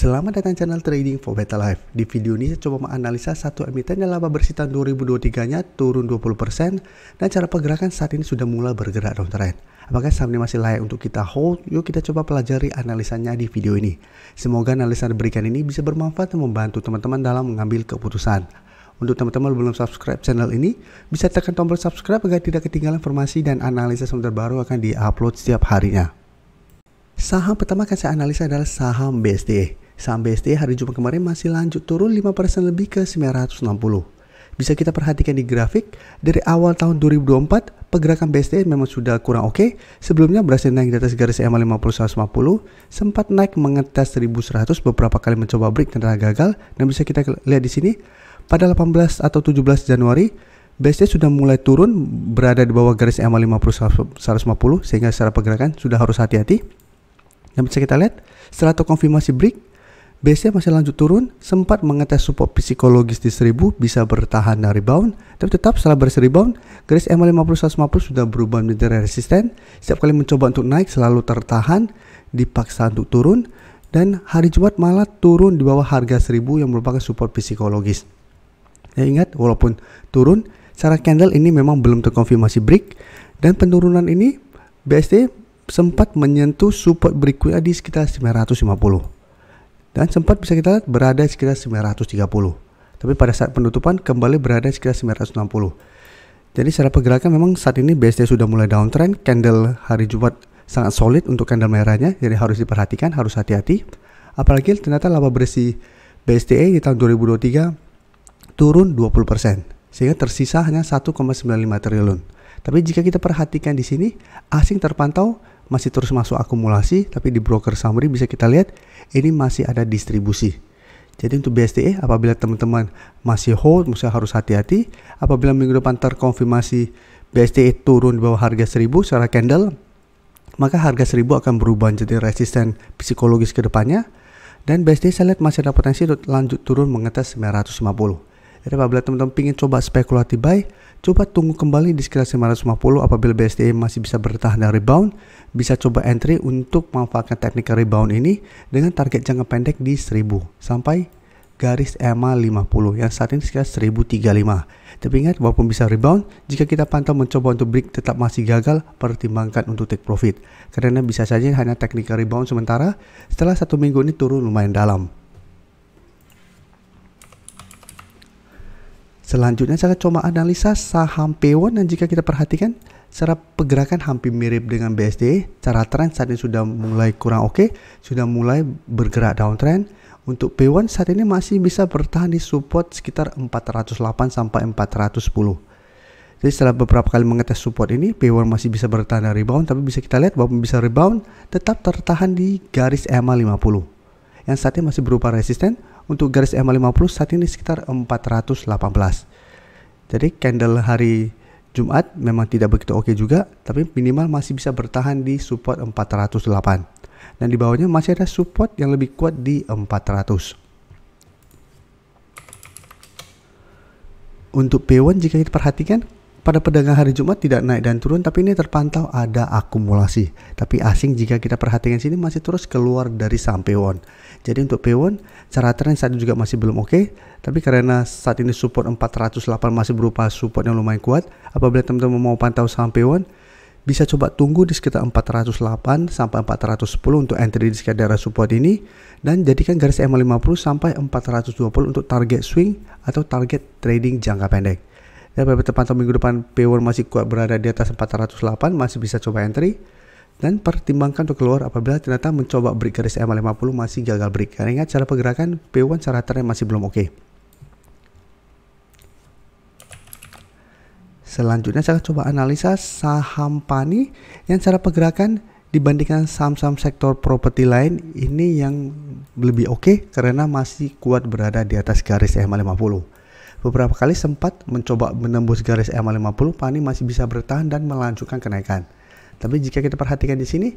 Selamat datang channel Trading for Better Life. Di video ini saya coba menganalisa satu emiten yang laba bersih tahun 2023-nya turun 20% dan cara pergerakan saat ini sudah mulai bergerak downtrend. Apakah saham ini masih layak untuk kita hold? Yuk kita coba pelajari analisanya di video ini. Semoga analisa yang diberikan ini bisa bermanfaat dan membantu teman-teman dalam mengambil keputusan. Untuk teman-teman belum subscribe channel ini, bisa tekan tombol subscribe agar tidak ketinggalan informasi dan analisa yang terbaru akan diupload setiap harinya. Saham pertama akan saya analisa adalah saham BSDE. Saham BSDE hari Jumat kemarin masih lanjut turun 5% lebih ke 960. Bisa kita perhatikan di grafik, dari awal tahun 2024, pergerakan BSDE memang sudah kurang oke. Sebelumnya berhasil naik di atas garis EMA 50-150, sempat naik mengetes 1100, beberapa kali mencoba break dan gagal. Dan bisa kita lihat di sini, pada 18 atau 17 Januari, BSDE sudah mulai turun, berada di bawah garis EMA 50-150, sehingga secara pergerakan sudah harus hati-hati. Dan bisa kita lihat, setelah terkonfirmasi break, BSDE masih lanjut turun, sempat mengetes support psikologis di 1000, bisa bertahan dan rebound, tapi tetap setelah berhasil rebound, garis EMA 50-150 sudah berubah menjadi resisten. Setiap kali mencoba untuk naik selalu tertahan, dipaksa untuk turun, dan hari Jumat malah turun di bawah harga 1000 yang merupakan support psikologis. Ya, ingat, walaupun turun, secara candle ini memang belum terkonfirmasi break, dan penurunan ini BSDE sempat menyentuh support berikutnya di sekitar 950. Dan sempat bisa kita lihat berada di sekitar 930. Tapi pada saat penutupan kembali berada di sekitar 960. Jadi secara pergerakan memang saat ini BSDE sudah mulai downtrend. Candle hari Jumat sangat solid untuk candle merahnya. Jadi harus diperhatikan, harus hati-hati. Apalagi ternyata laba bersih BSDE di tahun 2023 turun 20%. Sehingga tersisa hanya 1,95 triliun. Tapi jika kita perhatikan di sini, asing terpantau masih terus masuk akumulasi, tapi di broker summary bisa kita lihat ini masih ada distribusi. Jadi untuk BSDE apabila teman-teman masih hold, mesti harus hati-hati. Apabila minggu depan terkonfirmasi BSDE turun di bawah harga 1000 secara candle, maka harga 1000 akan berubah menjadi resisten psikologis ke depannya. Dan BSDE saya lihat masih ada potensi untuk lanjut turun mengetes 950. Jadi apabila teman-teman ingin coba spekulatif buy, coba tunggu kembali di sekitar 950. Apabila BSDE masih bisa bertahan dan rebound, bisa coba entry untuk memanfaatkan technical rebound ini dengan target jangka pendek di 1000 sampai garis EMA 50 yang saat ini sekitar 1035. Tapi ingat, walaupun bisa rebound, jika kita pantau mencoba untuk break tetap masih gagal, pertimbangkan untuk take profit. Karena bisa saja hanya technical rebound sementara, setelah 1 minggu ini turun lumayan dalam. Selanjutnya saya coba analisa saham P1 dan jika kita perhatikan secara pergerakan hampir mirip dengan BSDE. Cara trend saat ini sudah mulai kurang oke, sudah mulai bergerak downtrend. Untuk P1 saat ini masih bisa bertahan di support sekitar 408 sampai 410. Jadi setelah beberapa kali mengetes support ini, P1 masih bisa bertahan dan rebound, tapi bisa kita lihat bahwa bisa rebound tetap tertahan di garis EMA 50. Yang saat ini masih berupa resisten. Untuk garis EMA 50 saat ini sekitar 418. Jadi candle hari Jumat memang tidak begitu oke juga, tapi minimal masih bisa bertahan di support 408. Dan di bawahnya masih ada support yang lebih kuat di 400. Untuk P1 jika kita perhatikan, pada perdagangan hari Jumat tidak naik dan turun, tapi ini terpantau ada akumulasi. Tapi asing jika kita perhatikan sini masih terus keluar dari saham P1. Jadi untuk P1, cara trend saat ini juga masih belum oke. Tapi karena saat ini support 408 masih berupa support yang lumayan kuat, apabila teman-teman mau pantau saham P1, bisa coba tunggu di sekitar 408 sampai 410 untuk entry di sekitar daerah support ini. Dan jadikan garis EMA 50 sampai 420 untuk target swing atau target trading jangka pendek. Dan apabila terpantau minggu depan P1 masih kuat berada di atas 408, masih bisa coba entry. Dan pertimbangkan untuk keluar apabila ternyata mencoba break garis EMA 50 masih gagal break. Karena ingat cara pergerakan P1 secara trend masih belum oke. Selanjutnya saya coba analisa saham PANI yang cara pergerakan dibandingkan saham-saham sektor properti lain ini yang lebih oke karena masih kuat berada di atas garis EMA 50. Beberapa kali sempat mencoba menembus garis EMA 50, PANI masih bisa bertahan dan melanjutkan kenaikan. Tapi jika kita perhatikan di sini,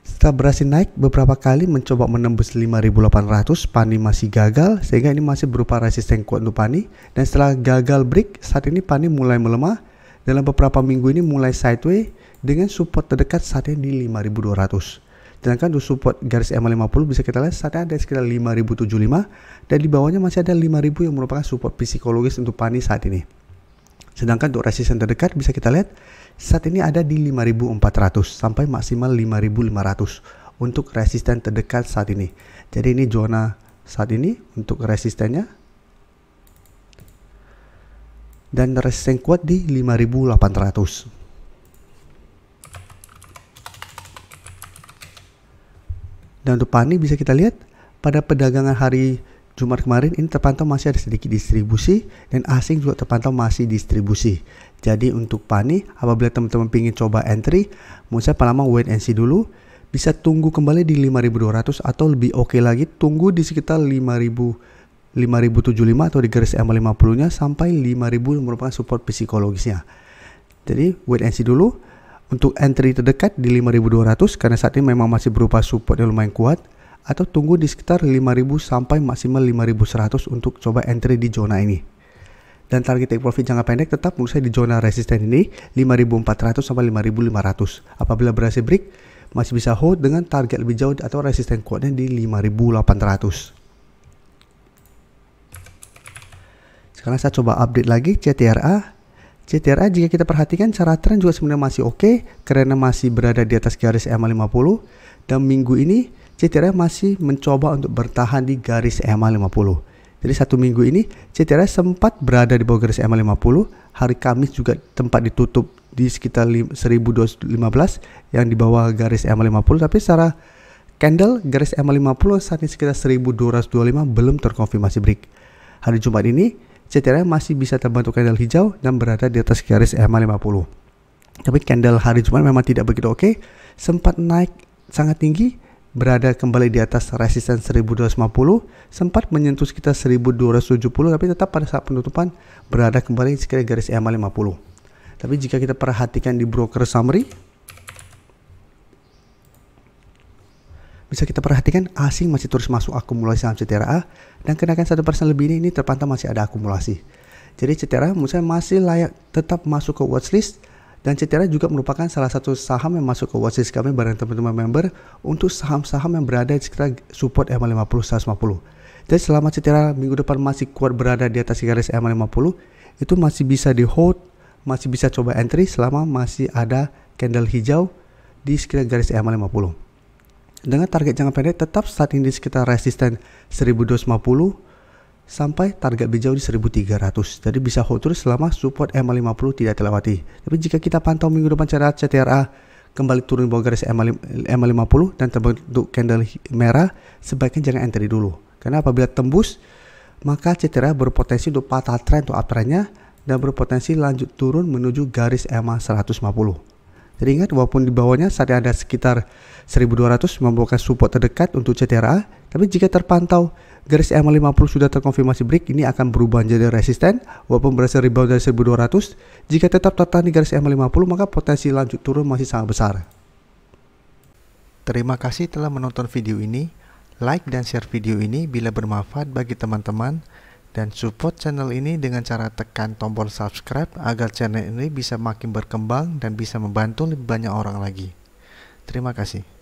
setelah berhasil naik beberapa kali mencoba menembus 5.800, PANI masih gagal, sehingga ini masih berupa resisten kuat untuk PANI. Dan setelah gagal break, saat ini PANI mulai melemah. Dalam beberapa minggu ini mulai sideways dengan support terdekat saat ini di 5.200. Sedangkan untuk support garis EMA50 bisa kita lihat saat ada sekitar 5075 dan di bawahnya masih ada 5000 yang merupakan support psikologis untuk Pani saat ini. Sedangkan untuk resisten terdekat bisa kita lihat saat ini ada di 5400 sampai maksimal 5500 untuk resisten terdekat saat ini. Jadi ini zona saat ini untuk resistennya. Dan resisten kuat di 5800. Dan untuk Pani bisa kita lihat pada perdagangan hari Jumat kemarin ini terpantau masih ada sedikit distribusi dan asing juga terpantau masih distribusi. Jadi untuk Pani apabila teman-teman ingin coba entry, menurut saya paling lama wait and see dulu, bisa tunggu kembali di 5200 atau lebih oke lagi tunggu di sekitar 5075 atau di garis EMA50 nya sampai 5000 yang merupakan support psikologisnya. Jadi wait and see dulu. Untuk entry terdekat di 5200 karena saat ini memang masih berupa support yang lumayan kuat, atau tunggu di sekitar 5000 sampai maksimal 5100 untuk coba entry di zona ini. Dan target take profit jangka pendek tetap menurut saya di zona resisten ini 5400 sampai 5500. Apabila berhasil break masih bisa hold dengan target lebih jauh atau resisten kuatnya di 5800. Sekarang saya coba update lagi CTRA. CTRA jika kita perhatikan cara tren juga sebenarnya masih oke karena masih berada di atas garis EMA50 dan minggu ini CTRA masih mencoba untuk bertahan di garis EMA50. Jadi satu minggu ini CTRA sempat berada di bawah garis EMA50, hari Kamis juga tempat ditutup di sekitar 1215 yang di bawah garis EMA50, tapi secara candle garis EMA50 saat ini sekitar 1225 belum terkonfirmasi break. Hari Jumat ini CTRA masih bisa terbentuk candle hijau dan berada di atas garis EMA50. Tapi candle hari Jumat memang tidak begitu oke, sempat naik sangat tinggi, berada kembali di atas resisten 1250, sempat menyentuh sekitar 1270 tapi tetap pada saat penutupan berada kembali di sekitar garis EMA50. Tapi jika kita perhatikan di broker summary, bisa kita perhatikan asing masih terus masuk akumulasi saham CTRA dan kenaikan 1% lebih ini terpantau masih ada akumulasi. Jadi CTRA menurut saya masih layak tetap masuk ke watchlist dan CTRA juga merupakan salah satu saham yang masuk ke watchlist kami bareng teman-teman member untuk saham-saham yang berada di sekitar support EMA50 150. Jadi selama CTRA minggu depan masih kuat berada di atas garis EMA50 itu masih bisa di hold, masih bisa coba entry selama masih ada candle hijau di sekitar garis EMA50. Dengan target jangka pendek tetap saat ini di sekitar resisten 1250 sampai target lebih jauh di 1300. Jadi bisa hold terus selama support EMA50 tidak terlewati. Tapi jika kita pantau minggu depan cara CTRA kembali turun di bawah garis EMA50 dan terbentuk candle merah, sebaiknya jangan entry dulu. Karena apabila tembus, maka CTRA berpotensi untuk patah tren atau uptrendnya dan berpotensi lanjut turun menuju garis EMA150. Jadi ingat walaupun di bawahnya saat ada sekitar 1200 membuka support terdekat untuk CTRA, tapi jika terpantau garis EMA50 sudah terkonfirmasi break, ini akan berubah menjadi resisten walaupun berhasil rebound dari 1200. Jika tetap tertahan di garis EMA50 maka potensi lanjut turun masih sangat besar. Terima kasih telah menonton video ini. Like dan share video ini bila bermanfaat bagi teman-teman. Dan support channel ini dengan cara tekan tombol subscribe agar channel ini bisa makin berkembang dan bisa membantu lebih banyak orang lagi. Terima kasih.